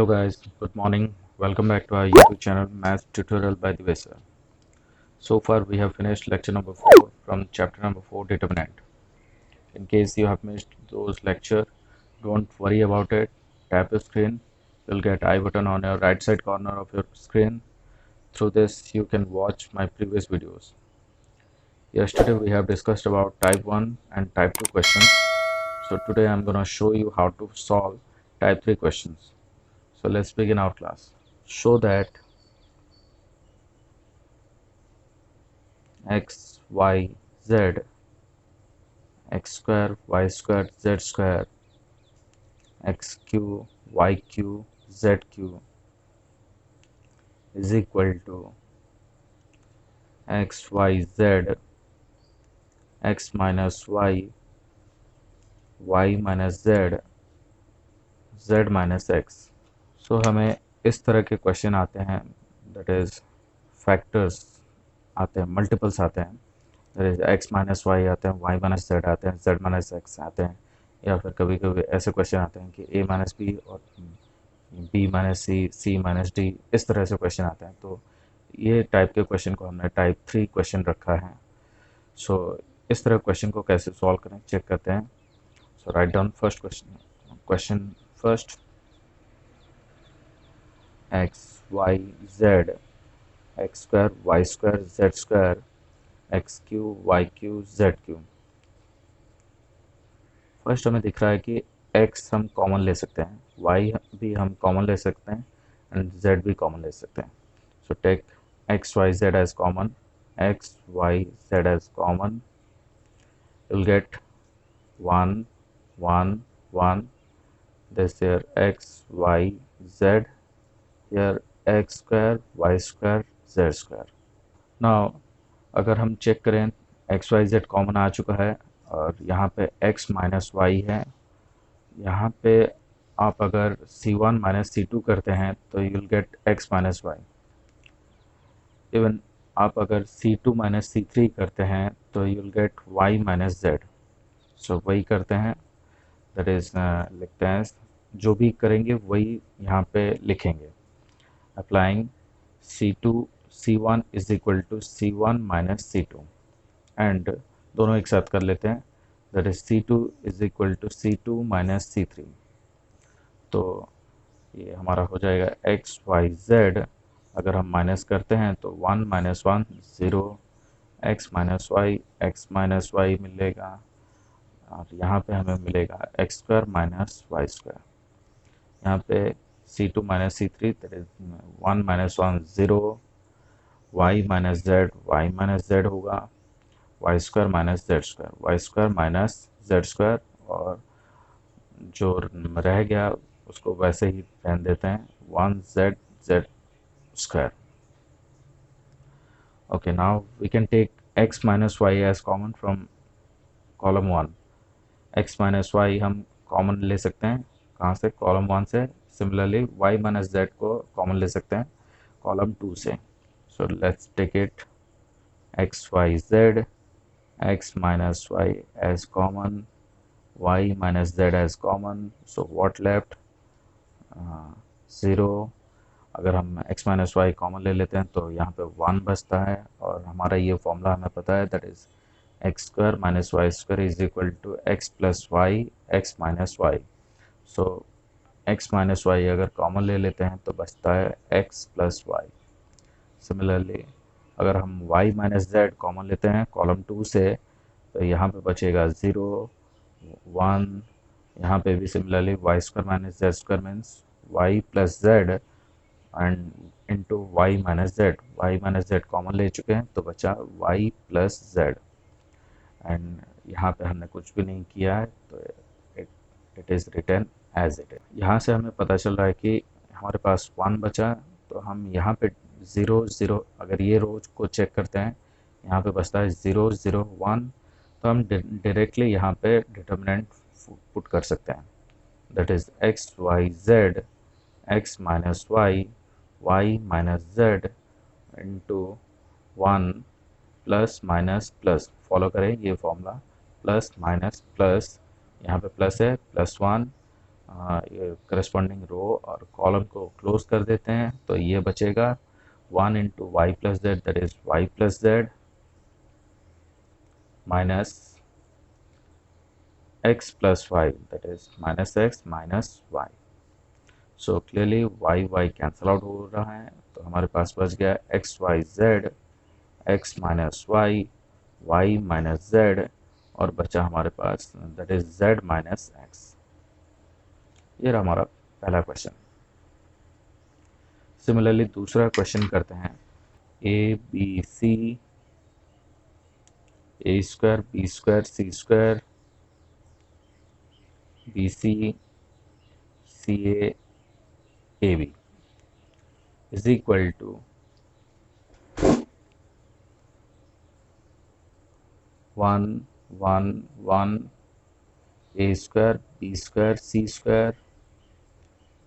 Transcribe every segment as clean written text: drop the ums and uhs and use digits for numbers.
Hello guys, good morning. Welcome back to our YouTube channel Math Tutorial by the Vesa. So far we have finished lecture number 4 from chapter number 4 determinant. In case you have missed those lecture, don't worry about it. Tap your screen. You'll get I button on your right side corner of your screen. Through this you can watch my previous videos. Yesterday we have discussed about type 1 and type 2 questions. So today I'm gonna show you how to solve type 3 questions. So let's begin our class. Show that x, y, z, x square, y square, z square, xq, yq, zq is equal to x, y, z, x minus y, y minus z, z minus x. सो हमें इस तरह के question आते हैं, that is factors आते हैं, multiples आते हैं, that is x minus y आते हैं, वाई माइनस जेड आते हैं, जेड माइनस एक्स आते हैं, या फिर कभी कभी ऐसे क्वेश्चन आते हैं कि ए माइनस बी और B minus c, c minus D, इस तरह से क्वेश्चन आते हैं. तो ये टाइप के क्वेश्चन को हमने टाइप 3 क्वेश्चन रखा है. सो इस तरह क्वेश्चन को कैसे सॉल्व करें चेक करते हैं. So write down first question first. x, y, z, x square, y square, z square, xq, yq, zq. First हमें दिख रहा है कि x हम कॉमन ले सकते हैं, y भी हम कॉमन ले सकते हैं एंड z भी कॉमन ले सकते हैं. So take x, y, z as common. x, y, z as common. You'll get 1, 1, 1. This here x, y, z. Here x square, y square, z square. Now अगर हम check करें x y Z common आ चुका है और यहाँ पे x minus Y है. यहाँ पे आप अगर c1 माइनस c2 करते हैं तो you will get x minus y. Even आप अगर c2 माइनस c3 करते हैं तो you will get y minus z. So वही करते हैं, दैट इज़ लिखते हैं, जो भी करेंगे वही यहाँ पे लिखेंगे. Applying c2 c1 is equal to c1 minus c2 and दोनों एक साथ कर लेते हैं, that is c2 is equal to c2 minus c3. तो ये हमारा हो जाएगा x y z. अगर हम माइनस करते हैं तो 1 minus 1 zero, x minus y मिलेगा और यहाँ पे हमें मिलेगा x square minus y square. यहाँ पे c2 minus c3 that is 1 minus 1 zero, y minus z होगा, y square minus z square और जो रह गया उसको वैसे ही रहने देते हैं, 1 z square. Okay, now we can take x minus y as common from column 1. x minus y हम कॉमन ले सकते हैं कहाँ से, कॉलम 1 से. सिमिलरली y माइनस z को कॉमन ले सकते हैं कॉलम 2 से. So let's take it x y z, x minus y as common, y minus z as common. So what left? 0. अगर हम x माइनस वाई कॉमन ले लेते हैं तो यहाँ पे 1 बचता है और हमारा ये फॉर्मूला हमें पता है, that is x square minus y square is equal to x plus y x minus y. So x minus y अगर कॉमन ले लेते हैं तो बचता है एक्स प्लस वाई. सिमिलरली अगर हम y माइनस जेड कॉमन लेते हैं कॉलम 2 से तो यहाँ पे बचेगा 0, 1. यहाँ पे भी similarly y square minus z square means y plus z and into y minus z common ले चुके हैं तो बचा y प्लस जेड एंड यहाँ पे हमने कुछ भी नहीं किया है तो it is written as it is. यहाँ से हमें पता चल रहा है कि हमारे पास 1 बचा, तो हम यहाँ पे 0 0, अगर ये रोज को चेक करते हैं यहाँ पे बचता है 0 0 1. तो हम डायरेक्टली यहाँ पे डिटर्मिनेंट पुट कर सकते हैं, that is x y z x minus y y minus z into 1 plus minus plus. Follow करें ये फॉर्मूला, प्लस माइनस प्लस, यहाँ पे प्लस है प्लस 1 ये करस्पॉन्डिंग रो और कॉलम को क्लोज कर देते हैं, तो ये बचेगा 1 into y plus z, that is y plus z minus x plus y, that is minus x minus y. So clearly y y cancel out हो रहा है, तो हमारे पास बच गया x y z, x minus y, y minus z, और बचा हमारे पास that is z minus x. ये रहा हमारा पहला क्वेश्चन। सिमिलरली दूसरा क्वेश्चन करते हैं। A b c, a square b square c square, b c c a b is equal to 1 1 1 a square b square c square,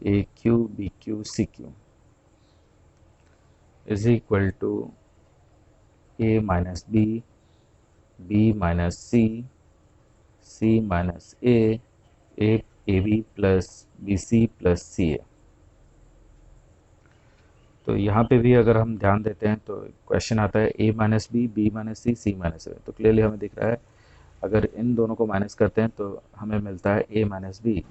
a cube b cube c cube is equal to a minus b, b minus c, c minus a b plus b c plus c a. तो यहाँ पे भी अगर हम ध्यान देते हैं तो क्वेश्चन आता है ए minus b minus c minus a. तो क्लियरली हमें दिख रहा है अगर इन दोनों को माइनस करते हैं तो हमें मिलता है ए माइनस बी,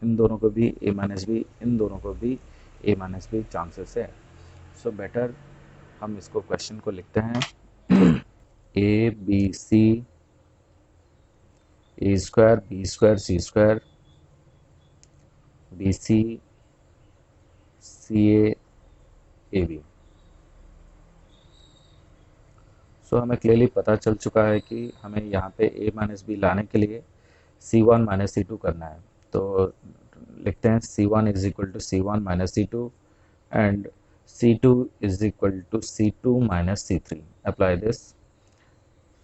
इन दोनों को भी ए माइनस बी, इन दोनों को भी ए माइनस बी चांसेस है। सो बेटर हम इसको क्वेश्चन को लिखते हैं a b c, a square b square c square, b c c a b. So हमें क्लियरली पता चल चुका है कि हमें यहाँ पे a माइनस बी लाने के लिए c1 माइनस सी टू करना है। तो लिखते हैं c1 is equal to c1 minus c two and c2 is equal to c2 minus c three. Apply this.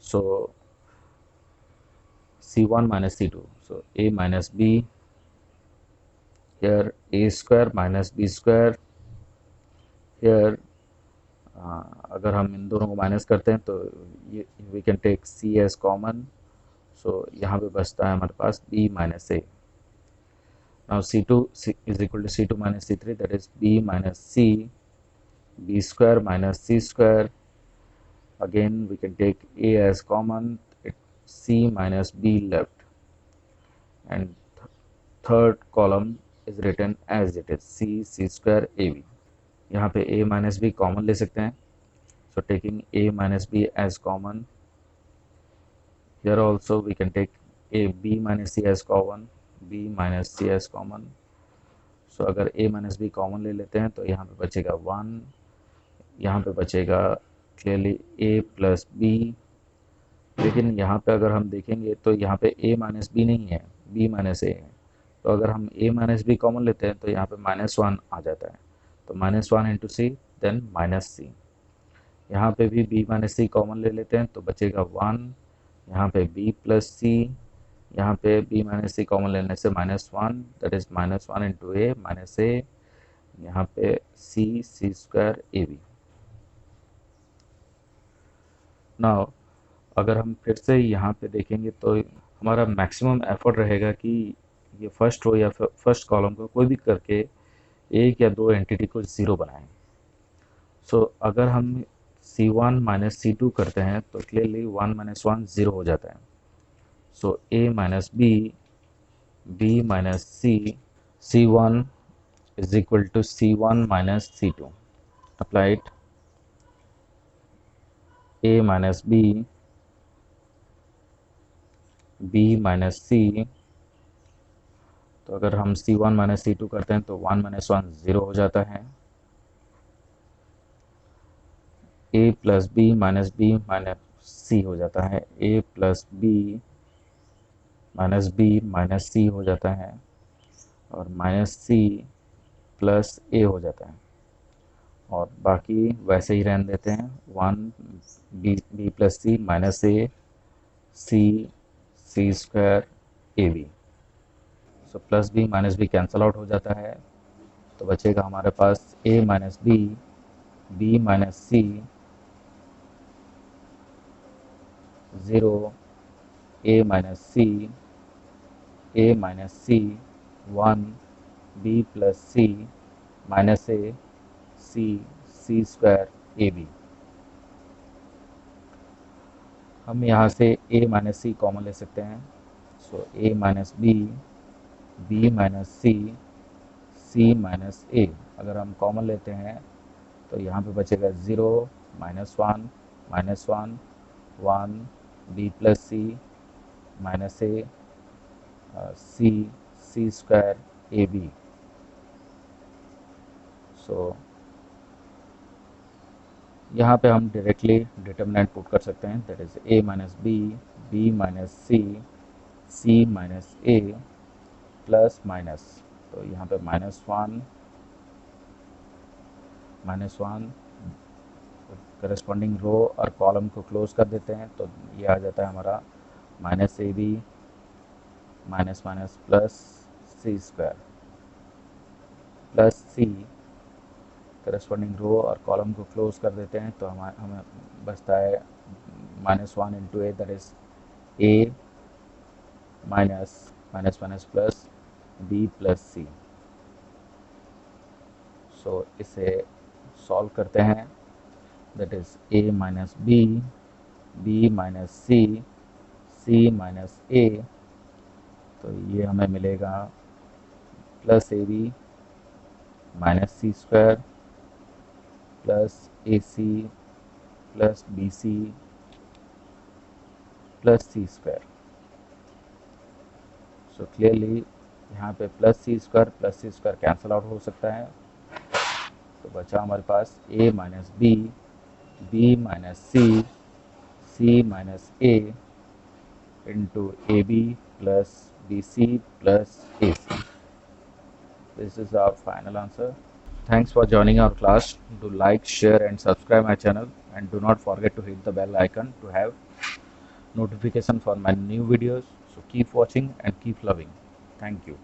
So c1 minus c2, so a minus b, here a square minus b square, here अगर हम इन दोनों को minus करते हैं तो ये we can take c as common, so यहाँ पे बचता है हमारे पास b minus a. Now c2 is equal to c2 minus c three, that is b minus c, b square minus c square, again we can take a as common, c minus b left, and third column is written as it is c square ab। यहाँ पे a minus b common ले सकते हैं, so taking a minus b as common, here also we can take a b minus c as common, b minus c as common। so अगर a minus b common ले लेते हैं तो यहाँ पे बचेगा 1, यहाँ पे बचेगा क्लियरली a प्लस b, लेकिन यहाँ पे अगर हम देखेंगे तो यहाँ पे a माइनस बी नहीं है, b माइनस ए है। तो अगर हम a माइनस बी कॉमन लेते हैं तो यहाँ पे -1 आ जाता है, तो -1 इंटू सी देन माइनस सी। यहाँ पे भी b माइनस सी कॉमन ले लेते हैं तो बचेगा 1, यहाँ पे b प्लस सी, यहाँ पे b माइनस सी कॉमन लेने से -1, that is -1 into a minus a, यहाँ पे c square a b. Now अगर हम फिर से यहाँ पे देखेंगे तो हमारा मैक्सिमम एफर्ट रहेगा कि ये फर्स्ट रो या फर्स्ट कॉलम को कोई भी करके एक या दो एंटिटी को ज़ीरो बनाएं। सो अगर हम c1 माइनस c2 करते हैं तो क्लियरली 1 माइनस 1 ज़ीरो हो जाता है। So a minus b, b minus c, c1 is equal to c1 minus c2। Apply it. a minus b, b minus c, तो अगर हम c1 माइनस c2 करते हैं तो 1 माइनस 1 ज़ीरो हो जाता है। a प्लस बी माइनस सी हो जाता है, a प्लस बी माइनस सी हो जाता है, और माइनस सी प्लस ए हो जाता है, और बाकी वैसे ही रहने देते हैं। 1 b plus c minus a c square a b. So plus b minus b cancel out हो जाता है, तो बचेगा हमारे पास a minus b minus c, 0, a minus c 1 b plus c minus a c square a b. हम यहाँ से a माइनस सी कॉमन ले सकते हैं। So a minus b minus c minus a अगर हम कॉमन लेते हैं तो यहाँ पे बचेगा 0 -1 1 b plus c minus a c square a b. So यहाँ पे हम डायरेक्टली डिटर्मिनेंट पुट कर सकते हैं, that is a minus b minus c minus a plus minus. तो यहाँ पे -1 करस्पॉन्डिंग रो और कॉलम को क्लोज कर देते हैं, तो ये आ जाता है हमारा minus a b minus minus plus c square plus c. Corresponding row और कॉलम को क्लोज कर देते हैं तो हमें बचता है -1 into a, that is a minus minus minus plus b plus c. So इसे सॉल्व करते हैं, that is a minus b minus c minus a. तो ये हमें मिलेगा plus a b minus c square plus a c plus b c plus c square. So clearly यहाँ पे plus c square cancel out हो सकता है, तो बचा हमारे पास a minus b minus c minus a into a b plus b c plus a c. This is our final answer. Thanks for joining our class. Do like, share and subscribe my channel, and do not forget to hit the bell icon to have notification for my new videos. So keep watching and keep loving. Thank you.